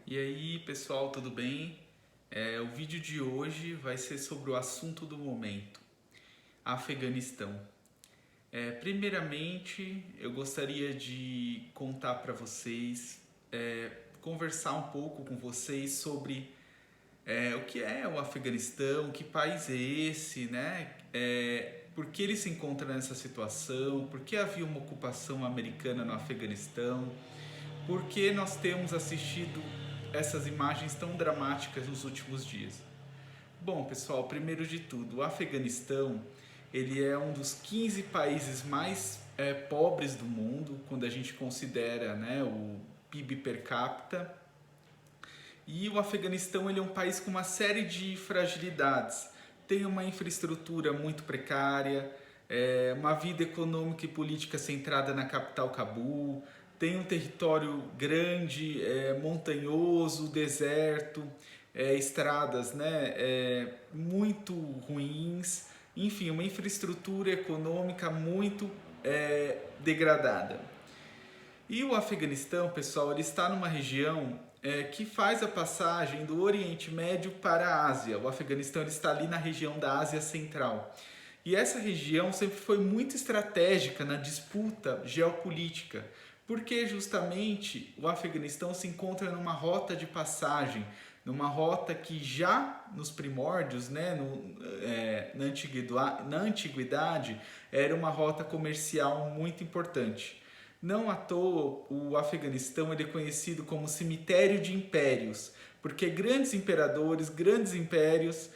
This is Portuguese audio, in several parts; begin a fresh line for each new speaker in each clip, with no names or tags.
E aí, pessoal, tudo bem? O vídeo de hoje vai ser sobre o assunto do momento, Afeganistão. Primeiramente, eu gostaria de contar para vocês, conversar um pouco com vocês sobre o que é o Afeganistão, que país é esse, né? Por que ele se encontra nessa situação, por que havia uma ocupação americana no Afeganistão, por que nós temos assistido essas imagens tão dramáticas nos últimos dias. Bom, pessoal, primeiro de tudo, o Afeganistão ele é um dos 15 países mais pobres do mundo, quando a gente considera, né, o PIB per capita. E o Afeganistão ele é um país com uma série de fragilidades. Tem uma infraestrutura muito precária, uma vida econômica e política centrada na capital Cabul, tem um território grande, montanhoso, deserto, estradas, né, muito ruins, enfim, uma infraestrutura econômica muito degradada. E o Afeganistão, pessoal, ele está numa região que faz a passagem do Oriente Médio para a Ásia. O Afeganistão ele está ali na região da Ásia Central. E essa região sempre foi muito estratégica na disputa geopolítica, porque justamente o Afeganistão se encontra numa rota de passagem, numa rota que já nos primórdios, né, na antiguidade, era uma rota comercial muito importante. Não à toa, o Afeganistão ele é conhecido como cemitério de impérios, porque grandes imperadores, grandes impérios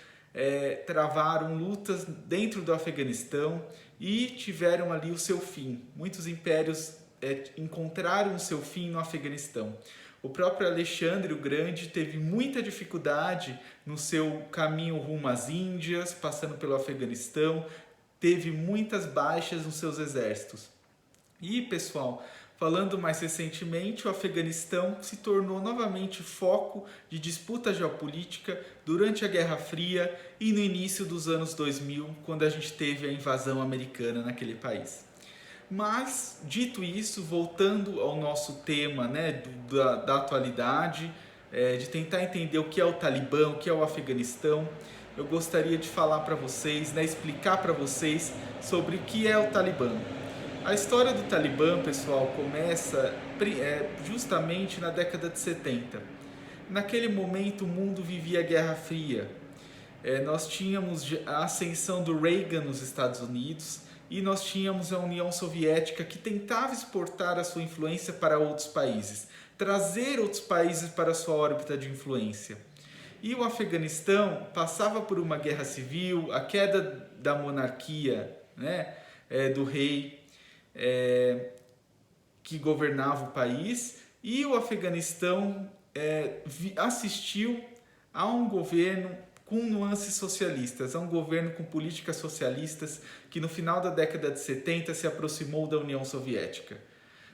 travaram lutas dentro do Afeganistão e tiveram ali o seu fim. Muitos impérios encontraram o seu fim no Afeganistão. O próprio Alexandre o Grande teve muita dificuldade no seu caminho rumo às Índias, passando pelo Afeganistão, teve muitas baixas nos seus exércitos. E, pessoal, falando mais recentemente, o Afeganistão se tornou novamente foco de disputa geopolítica durante a Guerra Fria e no início dos anos 2000, quando a gente teve a invasão americana naquele país. Mas, dito isso, voltando ao nosso tema, né, da atualidade, de tentar entender o que é o Talibã, o que é o Afeganistão, eu gostaria de falar para vocês, né, explicar para vocês sobre o que é o Talibã. A história do Talibã, pessoal, começa justamente na década de 70. Naquele momento, o mundo vivia a Guerra Fria. Nós tínhamos a ascensão do Reagan nos Estados Unidos e nós tínhamos a União Soviética que tentava exportar a sua influência para outros países, trazer outros países para a sua órbita de influência. E o Afeganistão passava por uma guerra civil, a queda da monarquia, né, do rei que governava o país, e o Afeganistão assistiu a um governo com nuances socialistas, a um governo com políticas socialistas que no final da década de 70 se aproximou da União Soviética,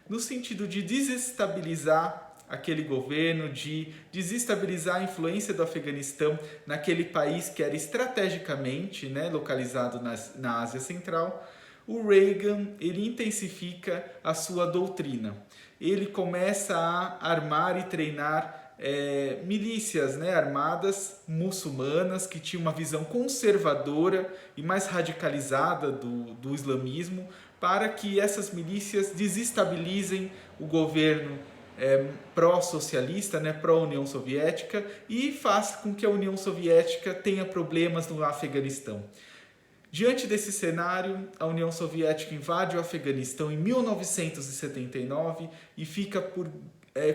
no sentido de desestabilizar aquele governo, de desestabilizar a influência do Afeganistão naquele país que era estrategicamente, né, localizado na Ásia Central. O Reagan ele intensifica a sua doutrina. Ele começa a armar e treinar milícias, né, armadas muçulmanas que tinham uma visão conservadora e mais radicalizada do islamismo, para que essas milícias desestabilizem o governo pró-socialista, né, pró-União Soviética, e faça com que a União Soviética tenha problemas no Afeganistão. Diante desse cenário, a União Soviética invade o Afeganistão em 1979 e fica por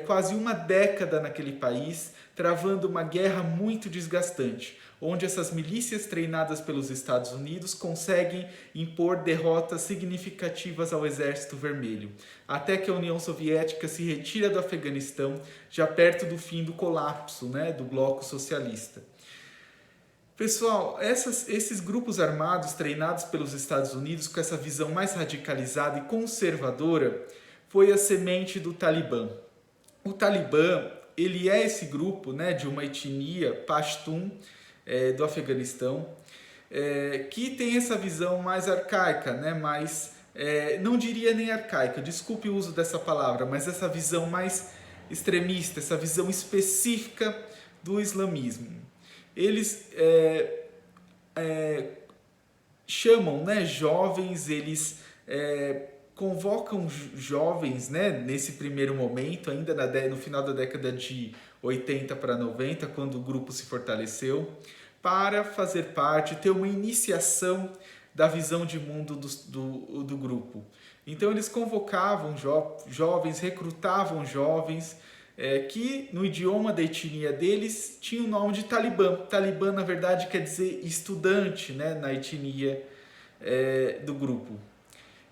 quase uma década naquele país, travando uma guerra muito desgastante, onde essas milícias treinadas pelos Estados Unidos conseguem impor derrotas significativas ao Exército Vermelho, até que a União Soviética se retira do Afeganistão, já perto do fim do colapso, né, do bloco socialista. Pessoal, esses grupos armados treinados pelos Estados Unidos com essa visão mais radicalizada e conservadora foi a semente do Talibã. O Talibã ele é esse grupo, né, de uma etnia Pashtun do Afeganistão que tem essa visão mais arcaica, né, mais, não diria nem arcaica, desculpe o uso dessa palavra, mas essa visão mais extremista, essa visão específica do islamismo. Eles chamam, né, jovens, eles convocam jovens, né, nesse primeiro momento, ainda no final da década de 80 para 90, quando o grupo se fortaleceu, para fazer parte, ter uma iniciação da visão de mundo do grupo. Então eles convocavam jovens, recrutavam jovens, que no idioma da etnia deles tinha o nome de Talibã. Talibã, na verdade, quer dizer estudante, né, na etnia do grupo,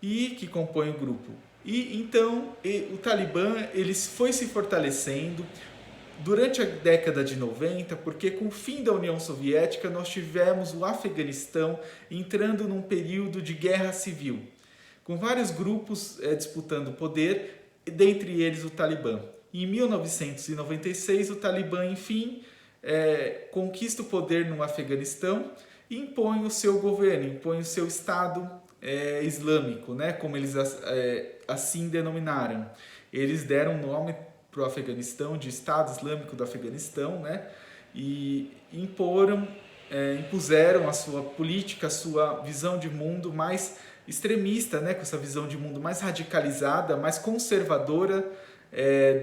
e que compõe o grupo. E então o Talibã foi se fortalecendo durante a década de 90, porque com o fim da União Soviética nós tivemos o Afeganistão entrando num período de guerra civil, com vários grupos disputando o poder, dentre eles o Talibã. Em 1996, o Talibã, enfim, conquista o poder no Afeganistão e impõe o seu governo, impõe o seu Estado islâmico, né, como eles assim denominaram. Eles deram nome para o Afeganistão de Estado Islâmico do Afeganistão, né, e impuseram a sua política, a sua visão de mundo mais extremista, né, com essa visão de mundo mais radicalizada, mais conservadora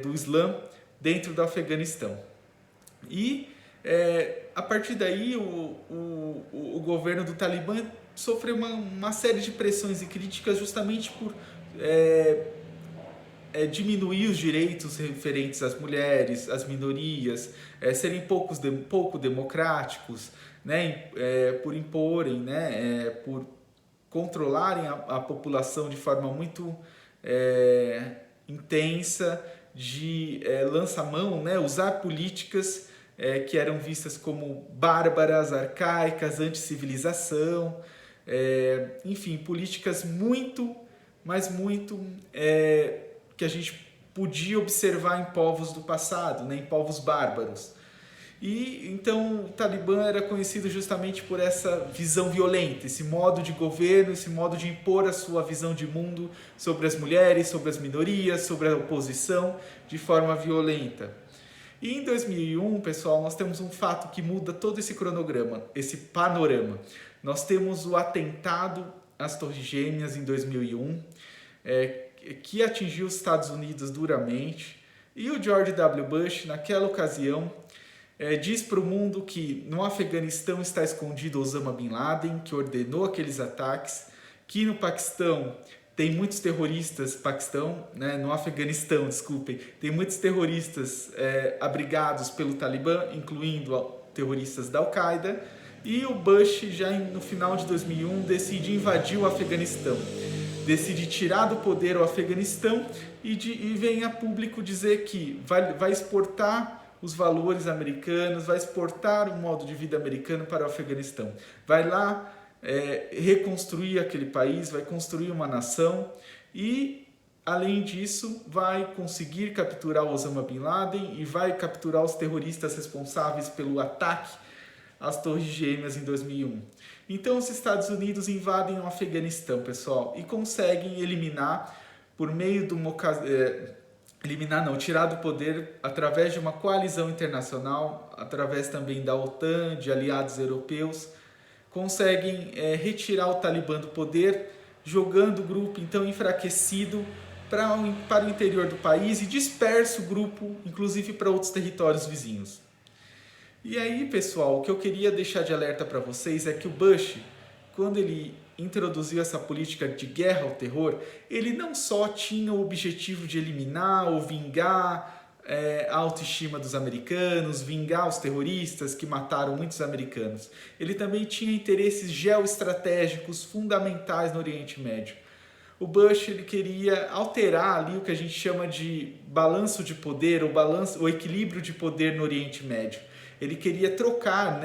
do Islã dentro do Afeganistão. E a partir daí o governo do Talibã sofreu uma série de pressões e críticas justamente por diminuir os direitos referentes às mulheres, às minorias, serem pouco democráticos, né, por imporem, né, por controlarem a população de forma muito intensa, de lança-mão, né, usar políticas que eram vistas como bárbaras, arcaicas, anti-civilização, enfim, políticas muito, mas muito que a gente podia observar em povos do passado, né, em povos bárbaros. E então o Talibã era conhecido justamente por essa visão violenta, esse modo de governo, esse modo de impor a sua visão de mundo sobre as mulheres, sobre as minorias, sobre a oposição, de forma violenta. E em 2001, pessoal, nós temos um fato que muda todo esse cronograma, esse panorama. Nós temos o atentado às Torres Gêmeas em 2001, que atingiu os Estados Unidos duramente, e o George W. Bush, naquela ocasião, diz para o mundo que no Afeganistão está escondido Osama Bin Laden, que ordenou aqueles ataques, que no Paquistão tem muitos terroristas, no Afeganistão, desculpem, tem muitos terroristas abrigados pelo Talibã, incluindo terroristas da Al-Qaeda, e o Bush, já no final de 2001, decide invadir o Afeganistão, decide tirar do poder o Afeganistão e vem a público dizer que vai exportar os valores americanos, vai exportar o modo de vida americano para o Afeganistão. Vai lá reconstruir aquele país, vai construir uma nação e, além disso, vai conseguir capturar Osama Bin Laden e vai capturar os terroristas responsáveis pelo ataque às Torres Gêmeas em 2001. Então, os Estados Unidos invadem o Afeganistão, pessoal, e conseguem eliminar, por meio de uma tirar do poder através de uma coalizão internacional, através também da OTAN, de aliados europeus, conseguem retirar o Talibã do poder, jogando o grupo então enfraquecido para o interior do país e dispersa o grupo, inclusive para outros territórios vizinhos. E aí, pessoal, o que eu queria deixar de alerta para vocês é que o Bush, quando ele introduziu essa política de guerra ao terror, ele não só tinha o objetivo de eliminar ou vingar a autoestima dos americanos, vingar os terroristas que mataram muitos americanos. Ele também tinha interesses geoestratégicos fundamentais no Oriente Médio. O Bush ele queria alterar ali o que a gente chama de balanço de poder, o equilíbrio de poder no Oriente Médio. Ele queria trocar,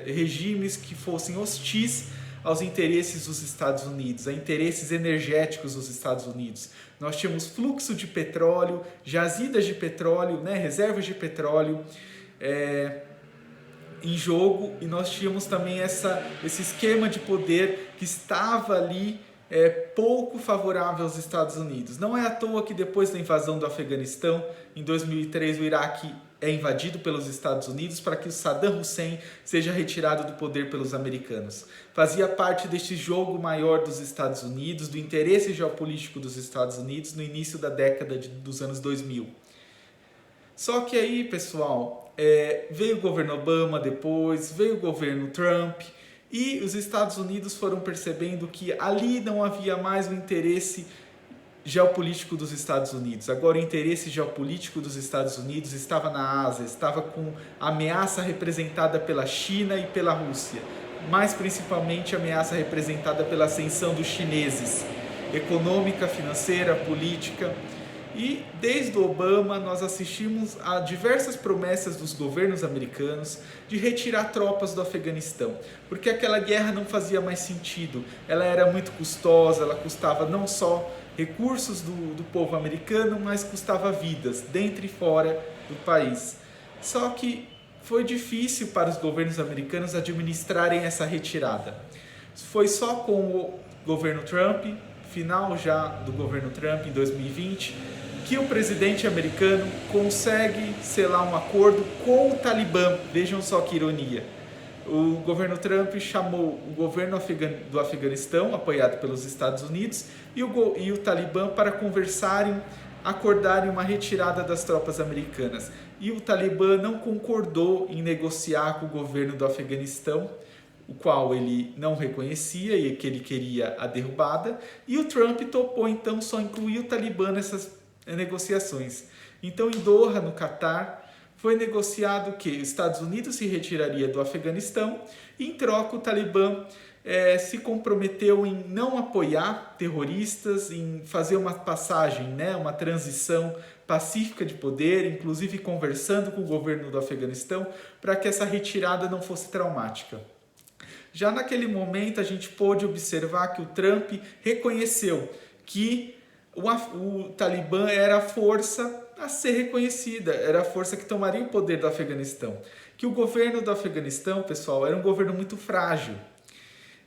regimes que fossem hostis aos interesses dos Estados Unidos, a interesses energéticos dos Estados Unidos. Nós tínhamos fluxo de petróleo, jazidas de petróleo, reservas de petróleo em jogo, e nós tínhamos também esse esquema de poder que estava ali pouco favorável aos Estados Unidos. Não é à toa que depois da invasão do Afeganistão, em 2003, o Iraque é invadido pelos Estados Unidos para que o Saddam Hussein seja retirado do poder pelos americanos. Fazia parte deste jogo maior dos Estados Unidos, do interesse geopolítico dos Estados Unidos no início da década dos anos 2000. Só que aí, pessoal, veio o governo Obama depois, veio o governo Trump, e os Estados Unidos foram percebendo que ali não havia mais o interesse geopolítico dos Estados Unidos. Agora o interesse geopolítico dos Estados Unidos estava na Ásia, estava com a ameaça representada pela China e pela Rússia, mais principalmente a ameaça representada pela ascensão dos chineses, econômica, financeira, política. E desde o Obama nós assistimos a diversas promessas dos governos americanos de retirar tropas do Afeganistão, porque aquela guerra não fazia mais sentido, ela era muito custosa, ela custava não só recursos do povo americano, mas custava vidas dentro e fora do país. Só que foi difícil para os governos americanos administrarem essa retirada. Foi só com o governo Trump, final já do governo Trump em 2020, que o presidente americano consegue selar um acordo com o Talibã. Vejam só que ironia. O governo Trump chamou o governo do Afeganistão, apoiado pelos Estados Unidos, e o Talibã para conversarem, acordarem uma retirada das tropas americanas. E o Talibã não concordou em negociar com o governo do Afeganistão, o qual ele não reconhecia e que ele queria a derrubada, e o Trump topou então só incluir o Talibã nessas negociações. Então, em Doha, no Catar, foi negociado que os Estados Unidos se retiraria do Afeganistão e, em troca, o Talibã se comprometeu em não apoiar terroristas, em fazer uma passagem, uma transição pacífica de poder, inclusive conversando com o governo do Afeganistão para que essa retirada não fosse traumática. Já naquele momento, a gente pôde observar que o Trump reconheceu que o Talibã era a força a ser reconhecida, era a força que tomaria o poder do Afeganistão. Que o governo do Afeganistão, pessoal, era um governo muito frágil,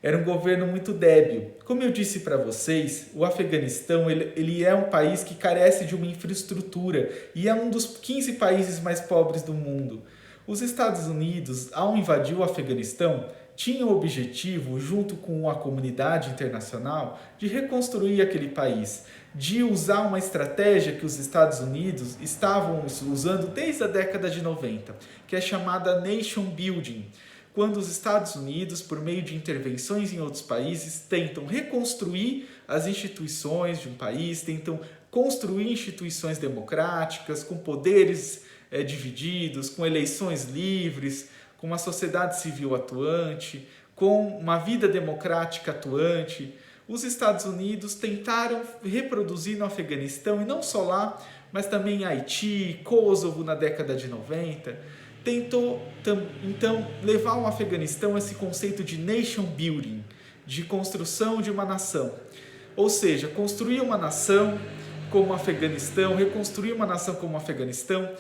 era um governo muito débil. Como eu disse para vocês, o Afeganistão ele é um país que carece de uma infraestrutura e é um dos 15 países mais pobres do mundo. Os Estados Unidos, ao invadir o Afeganistão, tinha o objetivo, junto com a comunidade internacional, de reconstruir aquele país, de usar uma estratégia que os Estados Unidos estavam usando desde a década de 90, que é chamada Nation Building, quando os Estados Unidos, por meio de intervenções em outros países, tentam reconstruir as instituições de um país, tentam construir instituições democráticas, com poderes divididos, com eleições livres, com uma sociedade civil atuante, com uma vida democrática atuante. Os Estados Unidos tentaram reproduzir no Afeganistão, e não só lá, mas também em Haiti, Kosovo na década de 90, tentou então levar ao Afeganistão esse conceito de nation building, de construção de uma nação. Ou seja, construir uma nação como o Afeganistão, reconstruir uma nação como o Afeganistão,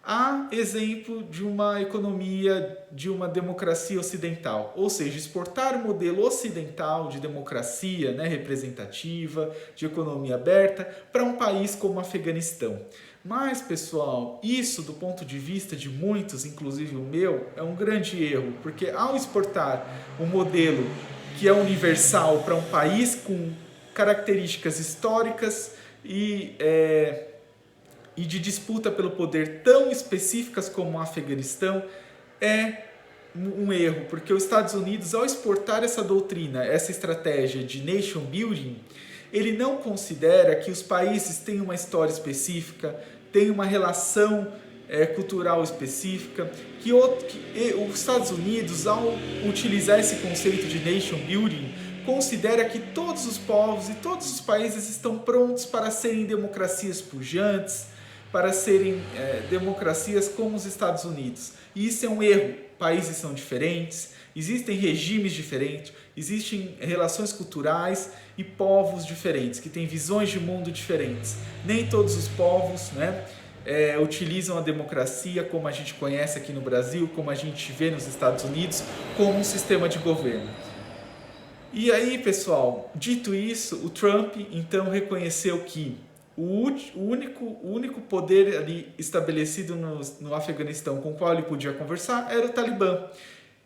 há exemplo de uma economia, de uma democracia ocidental, ou seja, exportar o modelo ocidental de democracia representativa, de economia aberta, para um país como o Afeganistão. Mas, pessoal, isso do ponto de vista de muitos, inclusive o meu, é um grande erro, porque ao exportar um modelo que é universal para um país com características históricas e de disputa pelo poder tão específicas como o Afeganistão, é um erro, porque os Estados Unidos, ao exportar essa doutrina, essa estratégia de nation building, ele não considera que os países têm uma história específica, têm uma relação cultural específica, que os Estados Unidos, ao utilizar esse conceito de nation building, considera que todos os povos e todos os países estão prontos para serem democracias pujantes, para serem democracias como os Estados Unidos. E isso é um erro. Países são diferentes, existem regimes diferentes, existem relações culturais e povos diferentes, que têm visões de mundo diferentes. Nem todos os povos utilizam a democracia como a gente conhece aqui no Brasil, como a gente vê nos Estados Unidos, como um sistema de governo. E aí, pessoal, dito isso, o Trump então reconheceu que o único poder ali estabelecido no Afeganistão com o qual ele podia conversar era o Talibã.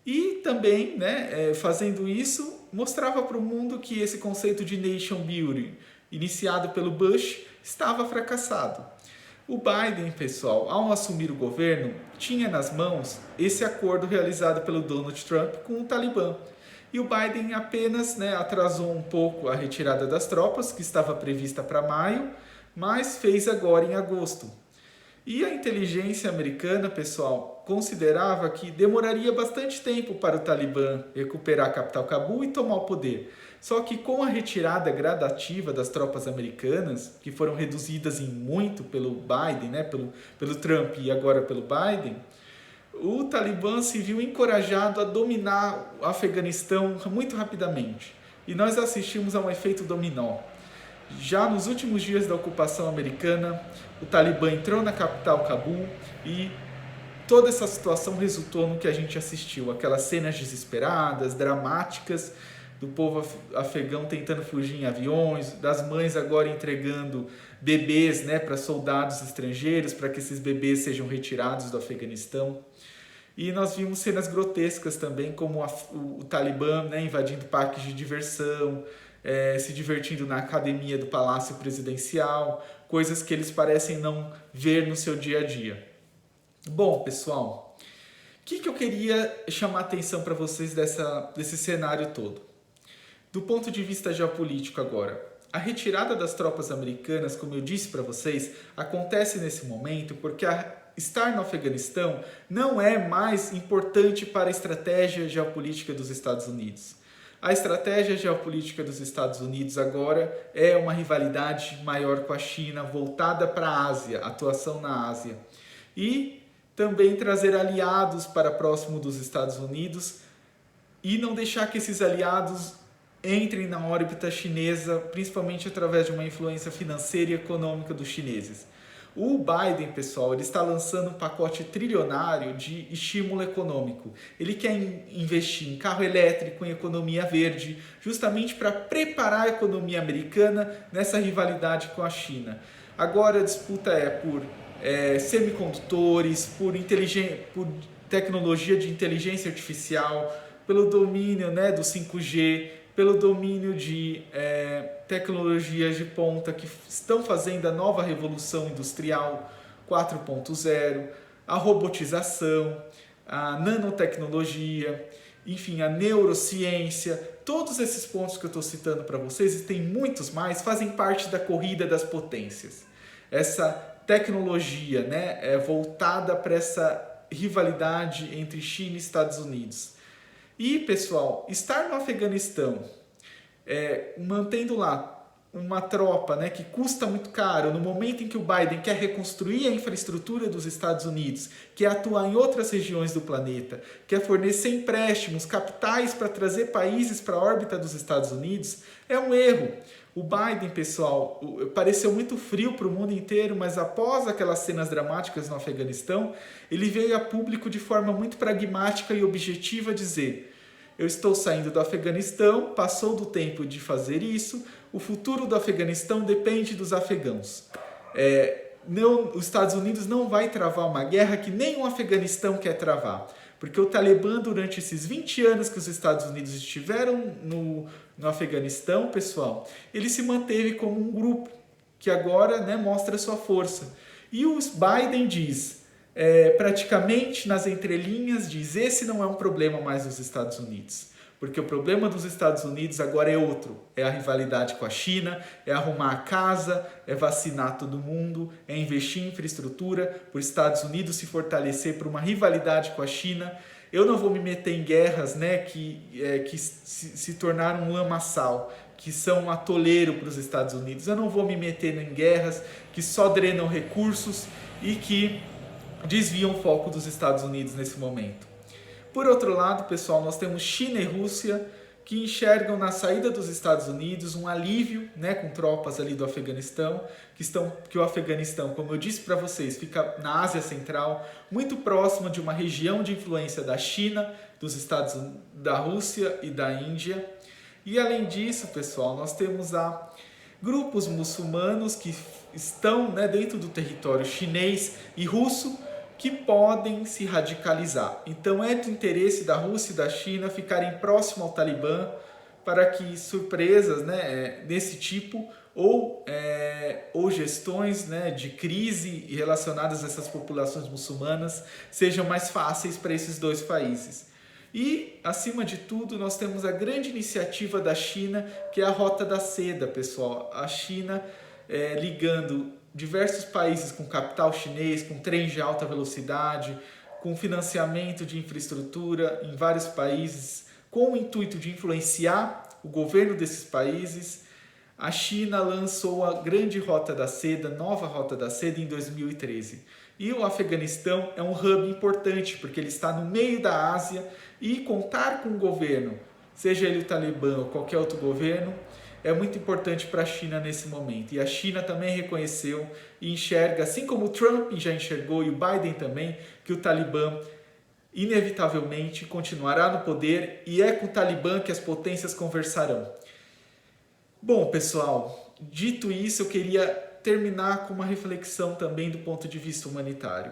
E também, né, fazendo isso, mostrava para o mundo que esse conceito de nation building, iniciado pelo Bush, estava fracassado. O Biden, pessoal, ao assumir o governo, tinha nas mãos esse acordo realizado pelo Donald Trump com o Talibã. E o Biden apenas, né, atrasou um pouco a retirada das tropas, que estava prevista para maio, mas fez agora em agosto. E a inteligência americana, pessoal, considerava que demoraria bastante tempo para o Talibã recuperar a capital Cabul e tomar o poder. Só que com a retirada gradativa das tropas americanas, que foram reduzidas em muito pelo Biden, né, pelo Trump e agora pelo Biden, o Talibã se viu encorajado a dominar o Afeganistão muito rapidamente. E nós assistimos a um efeito dominó. Já nos últimos dias da ocupação americana, o Talibã entrou na capital Cabul e toda essa situação resultou no que a gente assistiu, aquelas cenas desesperadas, dramáticas, do povo afegão tentando fugir em aviões, das mães agora entregando bebês, né, para soldados estrangeiros, para que esses bebês sejam retirados do Afeganistão. E nós vimos cenas grotescas também, como o Talibã, né, invadindo parques de diversão, se divertindo na academia do Palácio Presidencial, coisas que eles parecem não ver no seu dia a dia. Bom, pessoal, o que eu queria chamar a atenção para vocês desse cenário todo? Do ponto de vista geopolítico agora, a retirada das tropas americanas, como eu disse para vocês, acontece nesse momento porque estar no Afeganistão não é mais importante para a estratégia geopolítica dos Estados Unidos. A estratégia geopolítica dos Estados Unidos agora é uma rivalidade maior com a China, voltada para a Ásia, atuação na Ásia. E também trazer aliados para próximo dos Estados Unidos e não deixar que esses aliados entrem na órbita chinesa, principalmente através de uma influência financeira e econômica dos chineses. O Biden, pessoal, ele está lançando um pacote trilionário de estímulo econômico. Ele quer investir em carro elétrico, em economia verde, justamente para preparar a economia americana nessa rivalidade com a China. Agora a disputa é por semicondutores, por tecnologia de inteligência artificial, pelo domínio, né, do 5G, pelo domínio de tecnologias de ponta que estão fazendo a nova revolução industrial 4.0, a robotização, a nanotecnologia, enfim, a neurociência. Todos esses pontos que eu estou citando para vocês, e tem muitos mais, fazem parte da corrida das potências. Essa tecnologia, né, é voltada para essa rivalidade entre China e Estados Unidos. E, pessoal, estar no Afeganistão, mantendo lá uma tropa, né, que custa muito caro, no momento em que o Biden quer reconstruir a infraestrutura dos Estados Unidos, quer atuar em outras regiões do planeta, quer fornecer empréstimos, capitais para trazer países para a órbita dos Estados Unidos, é um erro. O Biden, pessoal, pareceu muito frio para o mundo inteiro, mas após aquelas cenas dramáticas no Afeganistão, ele veio a público de forma muito pragmática e objetiva dizer: eu estou saindo do Afeganistão, passou do tempo de fazer isso, o futuro do Afeganistão depende dos afegãos. Os Estados Unidos não vai travar uma guerra que nem o Afeganistão quer travar. Porque o Talibã, durante esses 20 anos que os Estados Unidos estiveram no Afeganistão, pessoal, ele se manteve como um grupo que agora, né, mostra sua força. E o Biden diz, praticamente nas entrelinhas, diz: esse não é um problema mais dos Estados Unidos. Porque o problema dos Estados Unidos agora é outro. É a rivalidade com a China, é arrumar a casa, é vacinar todo mundo, é investir em infraestrutura, para os Estados Unidos se fortalecer por uma rivalidade com a China. Eu não vou me meter em guerras, né, que se tornaram um lamaçal, que são um atoleiro para os Estados Unidos. Eu não vou me meter em guerras que só drenam recursos e que desviam o foco dos Estados Unidos nesse momento. Por outro lado, pessoal, nós temos China e Rússia que enxergam na saída dos Estados Unidos um alívio, né, com tropas ali do Afeganistão, que o Afeganistão, como eu disse para vocês, fica na Ásia Central, muito próximo de uma região de influência da China, da Rússia e da Índia. E além disso, pessoal, nós temos grupos muçulmanos que estão, né, dentro do território chinês e russo, que podem se radicalizar. Então é do interesse da Rússia e da China ficarem próximo ao Talibã para que surpresas, né, desse tipo ou gestões, né, de crise relacionadas a essas populações muçulmanas sejam mais fáceis para esses dois países. E, acima de tudo, nós temos a grande iniciativa da China, que é a Rota da Seda, pessoal. A China ligando diversos países com capital chinês, com trens de alta velocidade, com financiamento de infraestrutura em vários países, com o intuito de influenciar o governo desses países. A China lançou a grande Rota da Seda, nova Rota da Seda, em 2013. E o Afeganistão é um hub importante, porque ele está no meio da Ásia e contar com o governo, seja ele o Talibã ou qualquer outro governo, é muito importante para a China nesse momento. E a China também reconheceu e enxerga, assim como o Trump já enxergou e o Biden também, que o Talibã inevitavelmente continuará no poder e é com o Talibã que as potências conversarão. Bom, pessoal, dito isso, eu queria terminar com uma reflexão também do ponto de vista humanitário.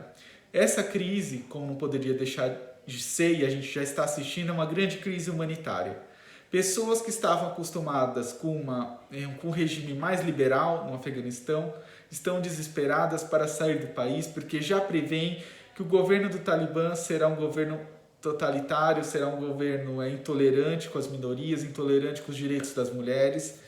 Essa crise, como não poderia deixar de ser, e a gente já está assistindo, é uma grande crise humanitária. Pessoas que estavam acostumadas com um regime mais liberal no Afeganistão estão desesperadas para sair do país porque já preveem que o governo do Talibã será um governo totalitário, será um governo intolerante com as minorias, intolerante com os direitos das mulheres,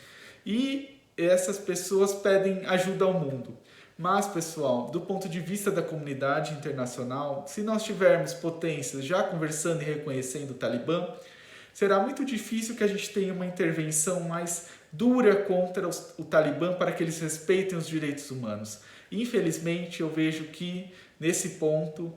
e essas pessoas pedem ajuda ao mundo. Mas, pessoal, do ponto de vista da comunidade internacional, se nós tivermos potências já conversando e reconhecendo o Talibã, será muito difícil que a gente tenha uma intervenção mais dura contra o Talibã para que eles respeitem os direitos humanos. Infelizmente, eu vejo que, nesse ponto,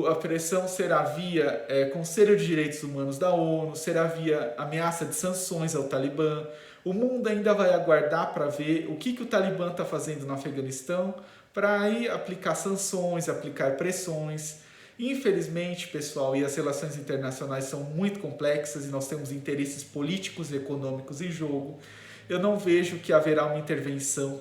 a pressão será via Conselho de Direitos Humanos da ONU, será via ameaça de sanções ao Talibã. O mundo ainda vai aguardar para ver o que o Talibã está fazendo no Afeganistão para aí aplicar sanções, aplicar pressões. Infelizmente, pessoal, e as relações internacionais são muito complexas e nós temos interesses políticos e econômicos em jogo. Eu não vejo que haverá uma intervenção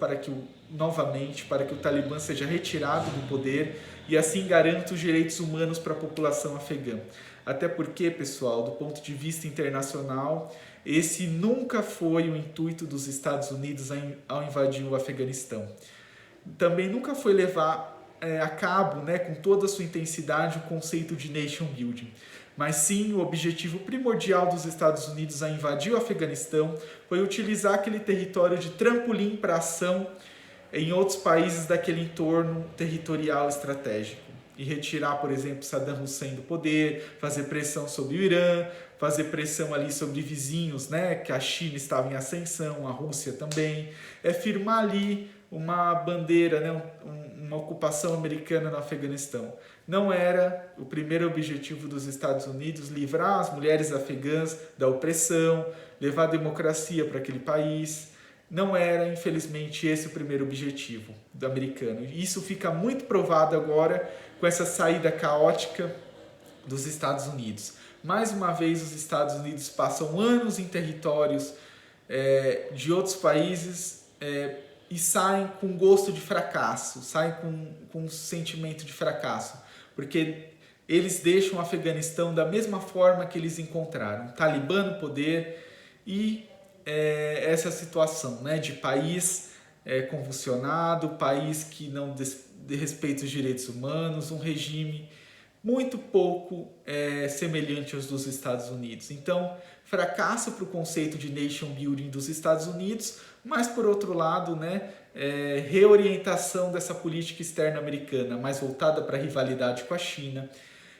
novamente para que o Talibã seja retirado do poder e assim garanta os direitos humanos para a população afegã. Até porque, pessoal, do ponto de vista internacional, esse nunca foi o intuito dos Estados Unidos ao invadir o Afeganistão. Também nunca foi levar a cabo, né, com toda a sua intensidade, o conceito de nation building. Mas sim, o objetivo primordial dos Estados Unidos a invadir o Afeganistão foi utilizar aquele território de trampolim para ação em outros países daquele entorno territorial estratégico. E retirar, por exemplo, Saddam Hussein do poder, fazer pressão sobre o Irã, fazer pressão ali sobre vizinhos, né, que a China estava em ascensão, a Rússia também, firmar ali uma bandeira, né, uma ocupação americana no Afeganistão. Não era o primeiro objetivo dos Estados Unidos livrar as mulheres afegãs da opressão, levar a democracia para aquele país. Não era, infelizmente, esse o primeiro objetivo do americano. E isso fica muito provado agora com essa saída caótica dos Estados Unidos. Mais uma vez, os Estados Unidos passam anos em territórios de outros países e saem com gosto de fracasso, saem com um sentimento de fracasso, porque eles deixam o Afeganistão da mesma forma que eles encontraram, Talibã no poder e essa situação, né, de país convulsionado, país que não respeita os direitos humanos, um regime muito pouco semelhante aos dos Estados Unidos. Então, fracasso para o conceito de nation building dos Estados Unidos, mas, por outro lado, né, reorientação dessa política externa americana, mais voltada para a rivalidade com a China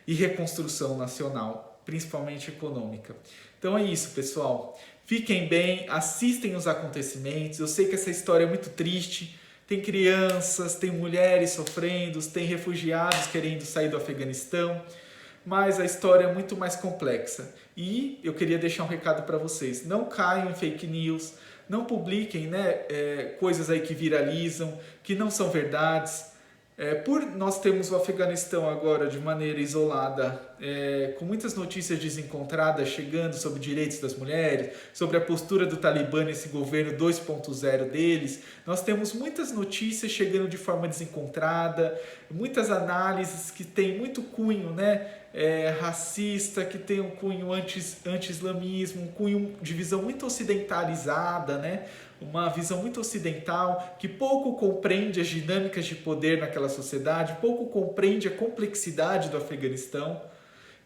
e reconstrução nacional, principalmente econômica. Então é isso, pessoal. Fiquem bem, assistem os acontecimentos. Eu sei que essa história é muito triste. Tem crianças, tem mulheres sofrendo, tem refugiados querendo sair do Afeganistão, mas a história é muito mais complexa. E eu queria deixar um recado para vocês. Não caiam em fake news, não publiquem, né, coisas aí que viralizam, que não são verdades. Por nós termos o Afeganistão agora de maneira isolada, com muitas notícias desencontradas chegando sobre direitos das mulheres, sobre a postura do Talibã nesse governo 2.0 deles, nós temos muitas notícias chegando de forma desencontrada, muitas análises que têm muito cunho, né, racista, que tem um cunho anti-islamismo, um cunho de visão muito ocidentalizada, né? Uma visão muito ocidental, que pouco compreende as dinâmicas de poder naquela sociedade, pouco compreende a complexidade do Afeganistão.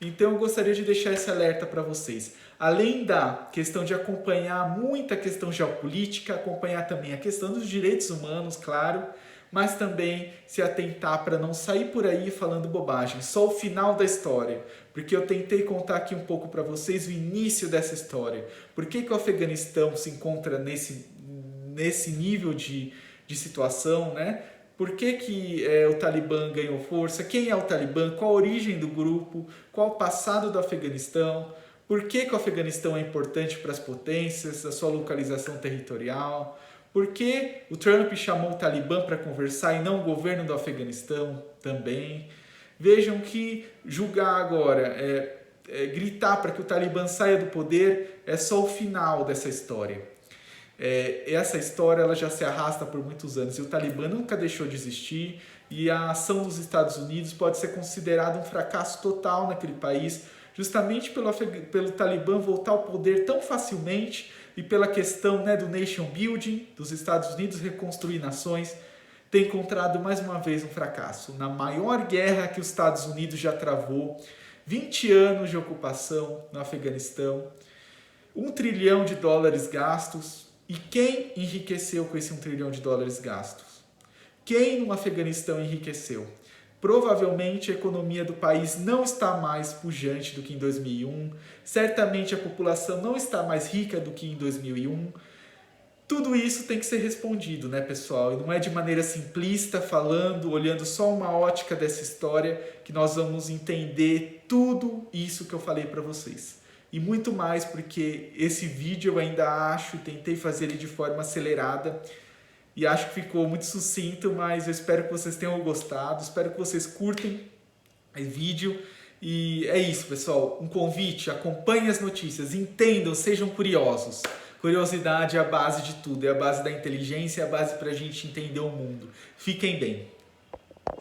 Então eu gostaria de deixar esse alerta para vocês. Além da questão de acompanhar muita questão geopolítica, acompanhar também a questão dos direitos humanos, claro, mas também se atentar para não sair por aí falando bobagem, só o final da história, porque eu tentei contar aqui um pouco para vocês o início dessa história. Por que o Afeganistão se encontra nesse nível de situação, né? Por que o Talibã ganhou força? Quem é o Talibã? Qual a origem do grupo? Qual o passado do Afeganistão? Por que o Afeganistão é importante para as potências? A sua localização territorial? Por que o Trump chamou o Talibã para conversar e não o governo do Afeganistão também? Vejam que julgar agora, gritar para que o Talibã saia do poder é só o final dessa história. Essa história ela já se arrasta por muitos anos e o Talibã nunca deixou de existir, e a ação dos Estados Unidos pode ser considerada um fracasso total naquele país, justamente pelo Talibã voltar ao poder tão facilmente e pela questão, né, do nation building, dos Estados Unidos reconstruir nações, ter encontrado mais uma vez um fracasso. Na maior guerra que os Estados Unidos já travou, 20 anos de ocupação no Afeganistão, $1 trilhão gastos. E quem enriqueceu com esse $1 trilhão gastos? Quem no Afeganistão enriqueceu? Provavelmente a economia do país não está mais pujante do que em 2001, certamente a população não está mais rica do que em 2001. Tudo isso tem que ser respondido, né, pessoal? E não é de maneira simplista, falando, olhando só uma ótica dessa história, que nós vamos entender tudo isso que eu falei para vocês. E muito mais, porque esse vídeo eu ainda tentei fazer ele de forma acelerada, e acho que ficou muito sucinto, mas eu espero que vocês tenham gostado, espero que vocês curtem o vídeo. E é isso, pessoal, um convite, acompanhem as notícias, entendam, sejam curiosos. Curiosidade é a base de tudo, é a base da inteligência, é a base para a gente entender o mundo. Fiquem bem.